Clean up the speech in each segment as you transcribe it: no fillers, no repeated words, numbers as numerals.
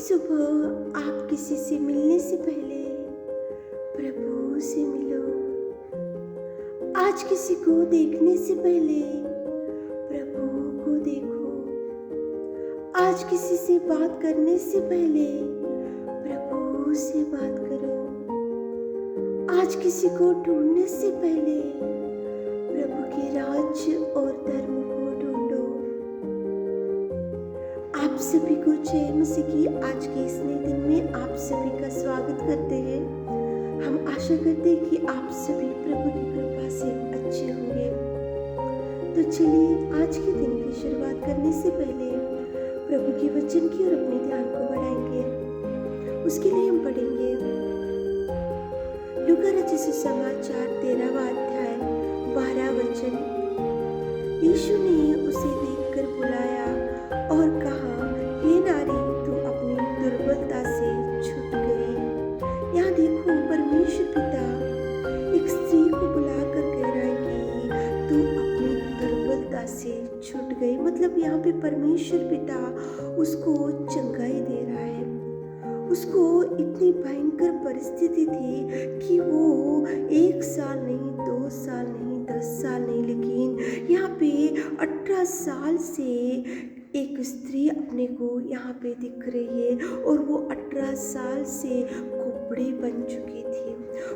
सुबह आप किसी से मिलने से पहले प्रभु से मिलो। आज किसी को देखने से पहले प्रभु को देखो। आज किसी से बात करने से पहले प्रभु से बात करो। आज किसी को ढूंढने से पहले प्रभु के राज्य और धर्म को ढूंढो। आप सभी को जय मसीह की आज के इस नए दिन में आप सभी का स्वागत करते हैं। हम आशा करते हैं कि आप सभी प्रभु की कृपा से अच्छे होंगे। तो चलिए आज के दिन की शुरुआत करने से पहले प्रभु के वचन की ओर अपने ध्यान को बढ़ाएंगे। उसके लिए हम पढ़ेंगे लूका रचित सुसमाचार 13वां अध्याय 12 वचन। यीशु ने उसे देखकर बुलाया और कहा, हे नारी, तू अपनी दुर्बलता से छूट गई। यहाँ देखो, परमेश्वर पिता एक स्त्री को बुलाकर कह रहा है कि तू अपनी दुर्बलता से छूट गई। मतलब यहाँ पे परमेश्वर पिता उसको चंगाई दे रहा है। उसको इतनी भयंकर परिस्थिति थी कि वो 1 साल नहीं, 2 साल नहीं, 10 साल नहीं, लेकिन यहाँ पे 18 साल से एक स्त्री अपने को यहाँ पे दिख रही है और वो 18 साल से कुबड़ी बन चुकी थी।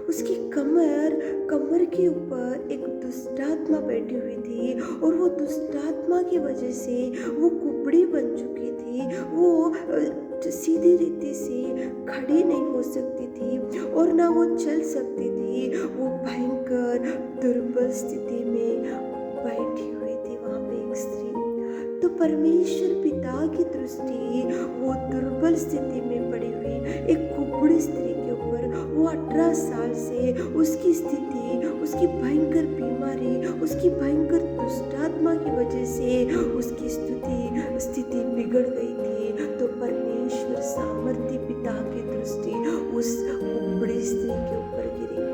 उसकी कमर के ऊपर एक दुष्टात्मा बैठी हुई थी और वो दुष्टात्मा की वजह से वो कुबड़ी बन चुकी थी। वो सीधी रीति से खड़ी नहीं हो सकती थी और ना वो चल सकती थी। वो भयंकर दुर्बल स्थिति में बैठी हुई थी वहाँ पे एक स्त्री। तो परमेश्वर पिता की दृष्टि वो दुर्बल स्थिति में पड़ी हुई एक कुबड़ी स्त्री के ऊपर, वो 18 साल से उसकी स्थिति, उसकी भयंकर बीमारी, उसकी भयंकर दुष्टात्मा की वजह से उसकी स्थिति बिगड़ गई थी। तो परमेश्वर सामर्थ्य पिता की दृष्टि उस कुबड़ी स्त्री के ऊपर गिरी।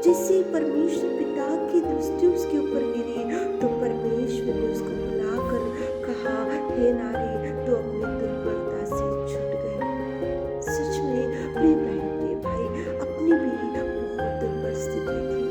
जैसे परमेश्वर पिता की दृष्टि उसके ऊपर गिरी तो परमेश्वर ने उसको बुलाकर कहा, हे नारी, तू अपनी दुर्बलता से छूट गई। सच में प्रिय बहन, प्रिय भाई, अपनी भी बहुत दुर्बल स्थिति थी।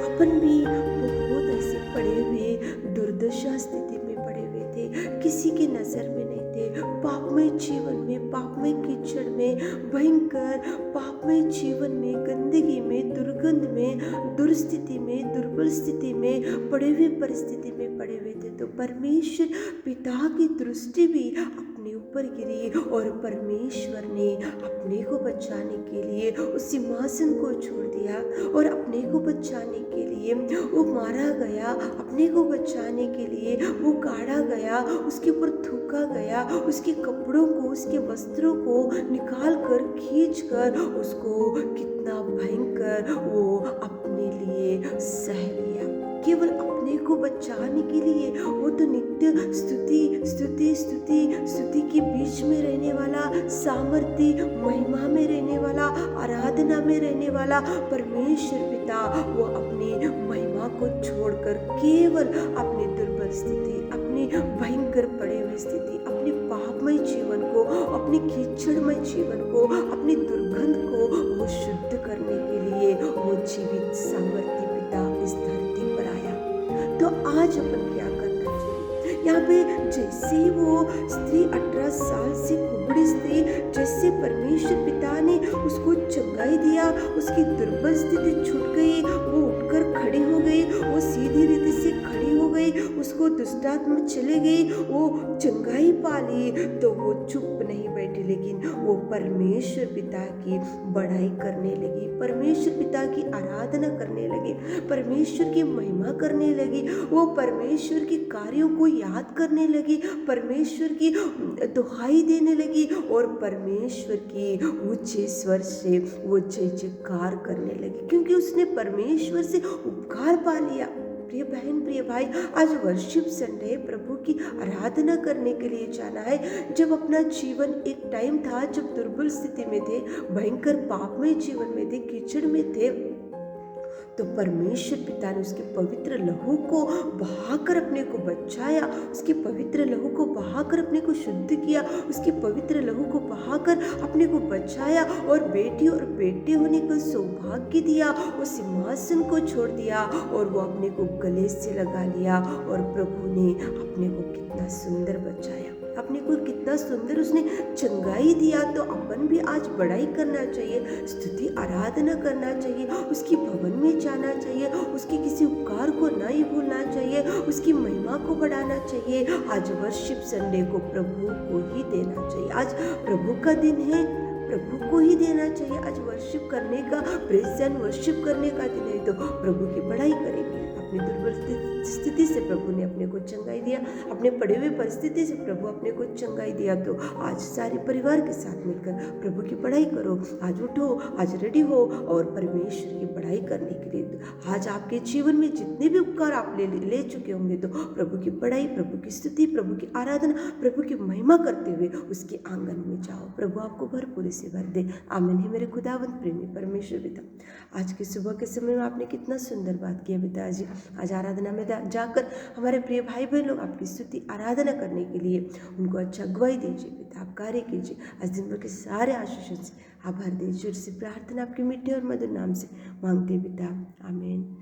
अपन भी बहुत ऐसे पड़े हुए दुर्दशा स्थिति में पड़े हुए थे, किसी की नजर में नहीं थे, पापमय जीवन में, पापमय कीचड़ में, भयंकर पापमय जीवन में, गंदगी में, दुर्गंध में, दुर्स्थिति में, दुर्बल स्थिति में, पड़े हुए परिस्थिति में पड़े हुए थे। तो परमेश्वर पिता की दृष्टि भी अपने ऊपर गिरी और परमेश्वर ने अपने को बचाने के लिए उस सिंहासन को छोड़ दिया और अपने को बचाने के लिए वो मारा गया, अपने को बचाने के लिए वो काढ़ा गया, उसके ऊपर थूका गया, उसके कपड़ों को, उसके वस्त्रों को निकाल कर, खींच कर उसको कितना भयंकर वो अपने लिए सह लिया। केवल अपने को बचाने के लिए वो तो नित्य स्तुति के बीच में रहने वाला, सामर्थ्य महिमा में रहने वाला, आराधना में रहने वाला परमेश्वर पिता वो अपनी महिमा को छोड़कर केवल अपनी दुर्बल स्थिति, अपनी भयंकर पड़े हुई स्थिति, अपने पापमय जीवन को, अपने कीचड़मय जीवन को, अपनी दुर्गंध को वो शुद्ध करने के लिए वो जीवित सामर्थ्य पिता इस धरती पर आया। तो आज अपन क्या करना चाहिए? यहाँ पे जैसे वो स्त्री 18 साल से कुबड़ी स्त्री, जैसे परमेश्वर पिता ने उसको चंगाई दिया, उसकी दुर्बल स्थिति छूट गई, वो उठकर खड़ी हो गई, वो सीधी रीति से खड़ी हो गई, उसको दुष्टात्मा चले गई, वो चंगाई पा ली। तो वो चुप नहीं बैठी, लेकिन वो परमेश्वर पिता की बड़ाई करने लगी, परमेश्वर पिता की आराधना करने लगी, परमेश्वर की महिमा करने लगी, वो परमेश्वर के कार्यों को याद करने लगी, परमेश्वर की दुहाई देने लगी और परमेश्वर की ऊंचे स्वर से वो जय जयकार करने लगी, क्योंकि उसने परमेश्वर से उपकार पा लिया। प्रिय बहन, प्रिय भाई, आज वर्शिप संडे, प्रभु की आराधना करने के लिए जाना है। जब अपना जीवन, एक टाइम था जब दुर्बल स्थिति में थे, भयंकर पापमय जीवन में थे, कीचड़ में थे, तो परमेश्वर पिता ने उसके पवित्र लहू को बहाकर अपने को बचाया, उसके पवित्र लहू को बहाकर अपने को शुद्ध किया, उसके पवित्र लहू को बहाकर अपने को बचाया और बेटी और बेटे होने का सौभाग्य दिया। वो सिंहासन को छोड़ दिया और वो अपने को गले से लगा लिया और प्रभु ने अपने को कितना सुंदर बचाया, अपने को कितना सुंदर उसने चंगाई दिया। तो अपन भी आज बड़ाई करना चाहिए, स्तुति आराधना करना चाहिए, उसकी भवन में जाना चाहिए, उसके किसी उपकार को नहीं भूलना चाहिए, उसकी महिमा को बढ़ाना चाहिए। आज वर्शिप संडे को प्रभु को ही देना चाहिए, आज प्रभु का दिन है, प्रभु को ही देना चाहिए। आज वर्शिप करने का, प्रेज़ एंड वर्शिप करने का दिन है, तो प्रभु की बड़ाई करेंगे। अपनी दुर्बल स्थिति से प्रभु ने अपने को चंगाई दिया, अपने पड़े हुए परिस्थिति से प्रभु अपने को चंगाई दिया। तो आज सारे परिवार के साथ मिलकर प्रभु की बड़ाई करो। आज उठो, आज रेडी हो और परमेश्वर की बड़ाई करने के लिए आज आपके जीवन में जितने भी उपकार आप ले चुके होंगे, तो प्रभु की बड़ाई, प्रभु की स्तुति, प्रभु की आराधना, प्रभु की महिमा करते हुए उसके आंगन में जाओ। प्रभु आपको भरपूरी से भर दे। आमीन है मेरे खुदावंद प्रेमी परमेश्वर पिता। आज की सुबह के समय में आपने कितना सुंदर बात किया पिताजी। आज आराधना में जाकर हमारे प्रिय भाई बहन लोग आपकी स्तुति आराधना करने के लिए उनको अच्छा अगुवाई दीजिए पिता, आप कार्य कीजिए। आज दिन भर के सारे आशीषों से आभार दीजिए। से प्रार्थना आपके मीठे और मधुर नाम से मांगते पिता, आमीन।